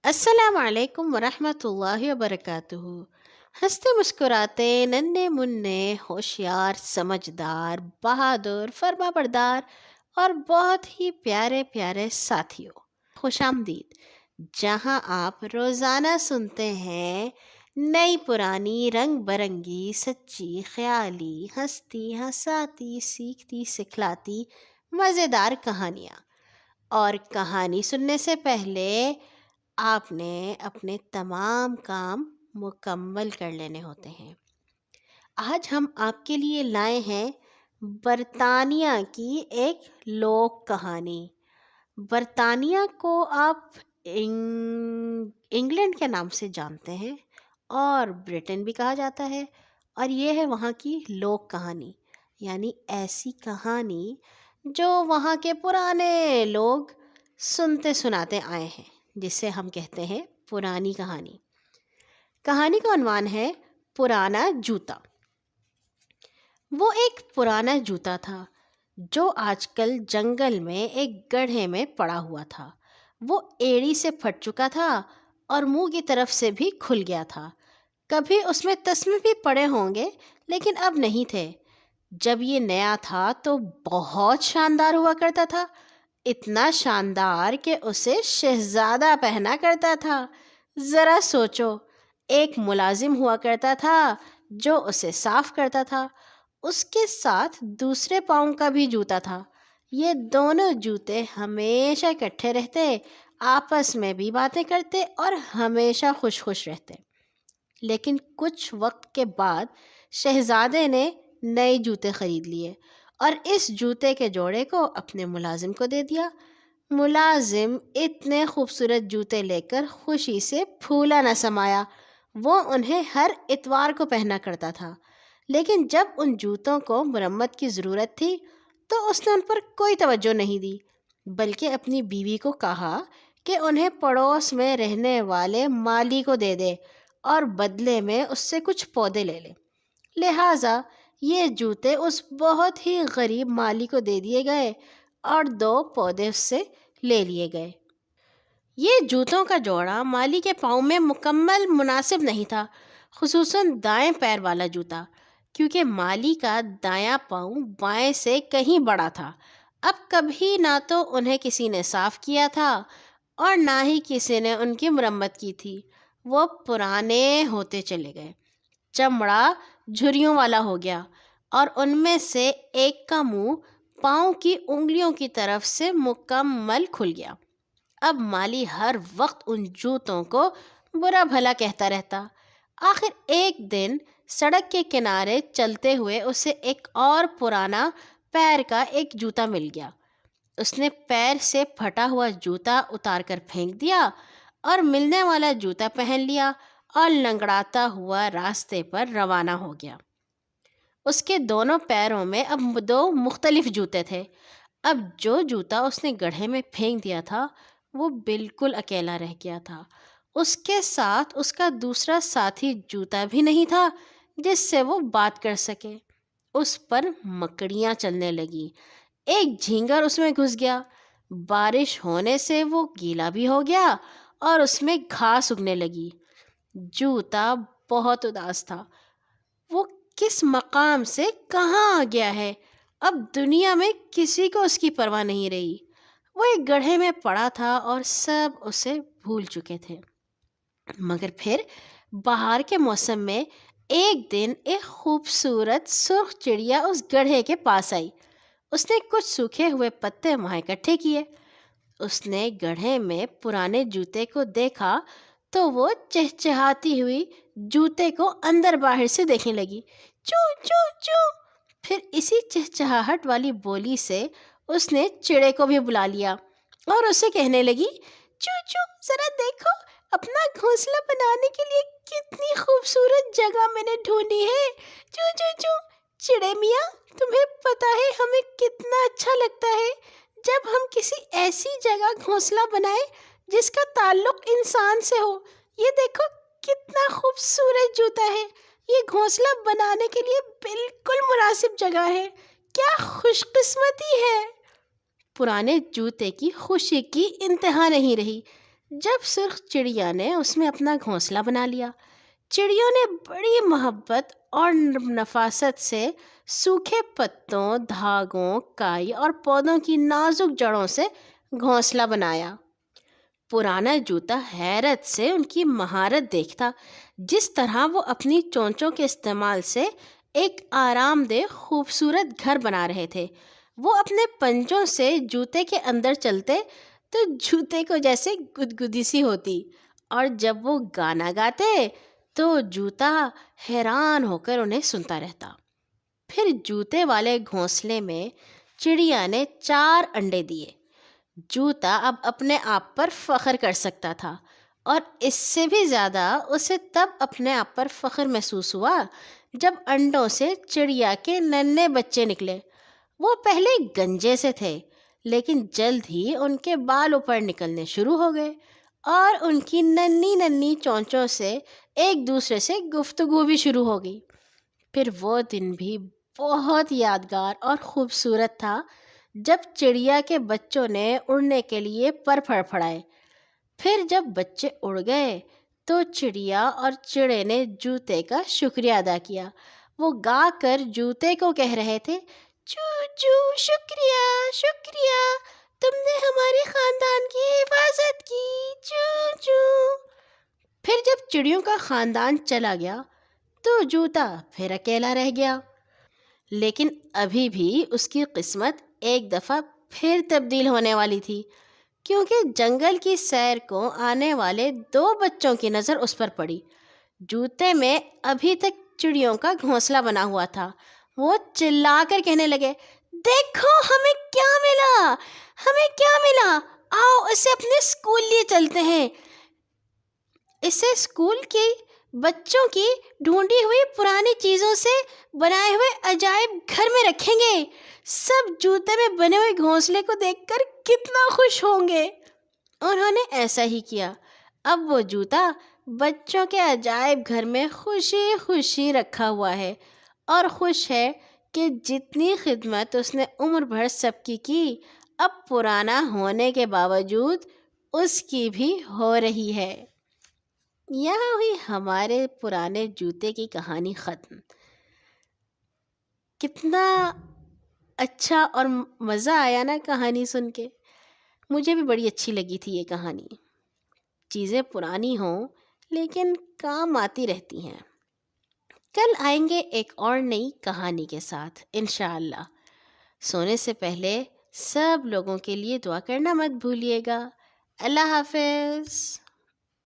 السلام علیکم ورحمۃ اللہ وبرکاتہ۔ ہنستے مسکراتے ننھے منھے ہوشیار سمجھدار بہادر فرما بردار اور بہت ہی پیارے پیارے ساتھیوں، خوش آمدید۔ جہاں آپ روزانہ سنتے ہیں نئی پرانی رنگ برنگی سچی خیالی ہستی ہساتی سیکھتی سکھلاتی مزیدار کہانیاں، اور کہانی سننے سے پہلے آپ نے اپنے تمام کام مکمل کر لینے ہوتے ہیں۔ آج ہم آپ کے لیے لائے ہیں برطانیہ کی ایک لوک کہانی۔ برطانیہ کو آپ انگلینڈ کے نام سے جانتے ہیں اور برٹن بھی کہا جاتا ہے، اور یہ ہے وہاں کی لوک کہانی، یعنی ایسی کہانی جو وہاں کے پرانے لوگ سنتے سناتے آئے ہیں، جسے ہم کہتے ہیں پرانی کہانی۔ کہانی کا عنوان ہے پرانا جوتا۔ وہ ایک پرانا جوتا تھا جو آج کل جنگل میں ایک گڑھے میں پڑا ہوا تھا۔ وہ ایڑی سے پھٹ چکا تھا اور منہ کی طرف سے بھی کھل گیا تھا۔ کبھی اس میں تسمے بھی پڑے ہوں گے، لیکن اب نہیں تھے۔ جب یہ نیا تھا تو بہت شاندار ہوا کرتا تھا، اتنا شاندار کہ اسے شہزادہ پہنا کرتا تھا۔ ذرا سوچو، ایک ملازم ہوا کرتا تھا جو اسے صاف کرتا تھا، اس کے ساتھ دوسرے پاؤں کا بھی جوتا تھا۔ یہ دونوں جوتے ہمیشہ اکٹھے رہتے، آپس میں بھی باتیں کرتے اور ہمیشہ خوش خوش رہتے۔ لیکن کچھ وقت کے بعد شہزادے نے نئے جوتے خرید لیے اور اس جوتے کے جوڑے کو اپنے ملازم کو دے دیا۔ ملازم اتنے خوبصورت جوتے لے کر خوشی سے پھولا نہ سمایا۔ وہ انہیں ہر اتوار کو پہنا کرتا تھا، لیکن جب ان جوتوں کو مرمت کی ضرورت تھی تو اس نے ان پر کوئی توجہ نہیں دی، بلکہ اپنی بیوی کو کہا کہ انہیں پڑوس میں رہنے والے مالی کو دے دے اور بدلے میں اس سے کچھ پودے لے لے۔ لہٰذا یہ جوتے اس بہت ہی غریب مالی کو دے دیے گئے اور 2 پودے اس سے لے لیے گئے۔ یہ جوتوں کا جوڑا مالی کے پاؤں میں مکمل مناسب نہیں تھا، خصوصاً دائیں پیر والا جوتا، کیونکہ مالی کا دایاں پاؤں بائیں سے کہیں بڑا تھا۔ اب کبھی نہ تو انہیں کسی نے صاف کیا تھا اور نہ ہی کسی نے ان کی مرمت کی تھی۔ وہ پرانے ہوتے چلے گئے، چمڑا جھریوں والا ہو گیا اور ان میں سے ایک کا منہ پاؤں کی انگلیوں کی طرف سے مکمل کھل گیا۔ اب مالی ہر وقت ان جوتوں کو برا بھلا کہتا رہتا۔ آخر ایک دن سڑک کے کنارے چلتے ہوئے اسے ایک اور پرانا پیر کا ایک جوتا مل گیا۔ اس نے پیر سے پھٹا ہوا جوتا اتار کر پھینک دیا اور ملنے والا جوتا پہن لیا اور لنگڑاتا ہوا راستے پر روانہ ہو گیا۔ اس کے دونوں پیروں میں اب 2 مختلف جوتے تھے۔ اب جو جوتا اس نے گڑھے میں پھینک دیا تھا وہ بالکل اکیلا رہ گیا تھا۔ اس کے ساتھ اس کا دوسرا ساتھی جوتا بھی نہیں تھا جس سے وہ بات کر سکے۔ اس پر مکڑیاں چلنے لگیں، ایک جھینگر اس میں گھس گیا۔ بارش ہونے سے وہ گیلا بھی ہو گیا اور اس میں گھاس اگنے لگی۔ جوتا بہت اداس تھا۔ وہ کس مقام سے کہاں آ گیا ہے؟ اب دنیا میں کسی کو اس کی پرواہ نہیں رہی۔ وہ ایک گڑھے میں پڑا تھا اور سب اسے بھول چکے تھے۔ مگر پھر بہار کے موسم میں ایک دن ایک خوبصورت سرخ چڑیا اس گڑھے کے پاس آئی۔ اس نے کچھ سوکھے ہوئے پتے وہاں اکٹھے کیے۔ اس نے گڑھے میں پرانے جوتے کو دیکھا تو وہ چہچہاتی ہوئی جوتے کو اندر باہر سے دیکھنے لگی۔ چوں چوں چوں۔ پھر اسی چہچہاہٹ والی بولی سے اس نے چڑے کو بھی بلا لیا اور اسے کہنے لگی، چوں چوں، ذرا دیکھو، اپنا گھونسلہ بنانے کے لیے کتنی خوبصورت جگہ میں نے ڈھونڈی ہے۔ چوں چوں چوں۔ چڑے میاں، تمہیں پتہ ہے ہمیں کتنا اچھا لگتا ہے جب ہم کسی ایسی جگہ گھونسلہ بنائیں جس کا تعلق انسان سے ہو۔ یہ دیکھو کتنا خوبصورت جوتا ہے، یہ گھونسلہ بنانے کے لیے بالکل مناسب جگہ ہے۔ کیا خوش قسمتی ہے۔ پرانے جوتے کی خوشی کی انتہا نہیں رہی۔ جب سرخ چڑیا نے اس میں اپنا گھونسلہ بنا لیا، چڑیوں نے بڑی محبت اور نفاست سے سوکھے پتوں، دھاگوں، کائی اور پودوں کی نازک جڑوں سے گھونسلہ بنایا۔ پرانا جوتا حیرت سے ان کی مہارت دیکھتا، جس طرح وہ اپنی چونچوں کے استعمال سے ایک آرام دہ خوبصورت گھر بنا رہے تھے۔ وہ اپنے پنجوں سے جوتے کے اندر چلتے تو جوتے کو جیسے گدگدی سی ہوتی، اور جب وہ گانا گاتے تو جوتا حیران ہو کر انہیں سنتا رہتا۔ پھر جوتے والے گھونسلے میں چڑیا نے 4 انڈے دیے۔ جوتا اب اپنے آپ پر فخر کر سکتا تھا، اور اس سے بھی زیادہ اسے تب اپنے آپ پر فخر محسوس ہوا جب انڈوں سے چڑیا کے ننھے بچے نکلے۔ وہ پہلے گنجے سے تھے، لیکن جلد ہی ان کے بال اوپر نکلنے شروع ہو گئے، اور ان کی ننھی ننھی چونچوں سے ایک دوسرے سے گفتگو بھی شروع ہو گئی۔ پھر وہ دن بھی بہت یادگار اور خوبصورت تھا جب چڑیا کے بچوں نے اڑنے کے لیے پر پھڑپھڑائے۔ پھر جب بچے اڑ گئے تو چڑیا اور چڑے نے جوتے کا شکریہ ادا کیا۔ وہ گا کر جوتے کو کہہ رہے تھے، چو چو، شکریہ شکریہ، تم نے ہمارے خاندان کی حفاظت کی، چو چو۔ پھر جب چڑیوں کا خاندان چلا گیا تو جوتا پھر اکیلا رہ گیا، لیکن ابھی بھی اس کی قسمت ایک دفعہ پھر تبدیل ہونے والی تھی، کیونکہ جنگل کی سیر کو آنے والے 2 بچوں کی نظر اس پر پڑی۔ جوتے میں ابھی تک چڑیوں کا گھونسلہ بنا ہوا تھا۔ وہ چلا کر کہنے لگے، دیکھو ہمیں کیا ملا، ہمیں کیا ملا، آؤ اسے اپنے اسکول لیے چلتے ہیں، اسے اسکول کے بچوں کی ڈھونڈی ہوئی پرانی چیزوں سے بنائے ہوئے عجائب گھر میں رکھیں گے۔ سب جوتے میں بنے ہوئے گھونسلے کو دیکھ کر کتنا خوش ہوں گے۔ انہوں نے ایسا ہی کیا۔ اب وہ جوتا بچوں کے عجائب گھر میں خوشی خوشی رکھا ہوا ہے، اور خوش ہے کہ جتنی خدمت اس نے عمر بھر سب کی اب پرانا ہونے کے باوجود اس کی بھی ہو رہی ہے۔ یہاں ہوئی ہمارے پرانے جوتے کی کہانی ختم۔ کتنا اچھا اور مزہ آیا نا کہانی سن کے۔ مجھے بھی بڑی اچھی لگی تھی یہ کہانی۔ چیزیں پرانی ہوں لیکن کام آتی رہتی ہیں۔ کل آئیں گے ایک اور نئی کہانی کے ساتھ انشاءاللہ۔ سونے سے پہلے سب لوگوں کے لیے دعا کرنا مت بھولیے گا۔ اللہ حافظ۔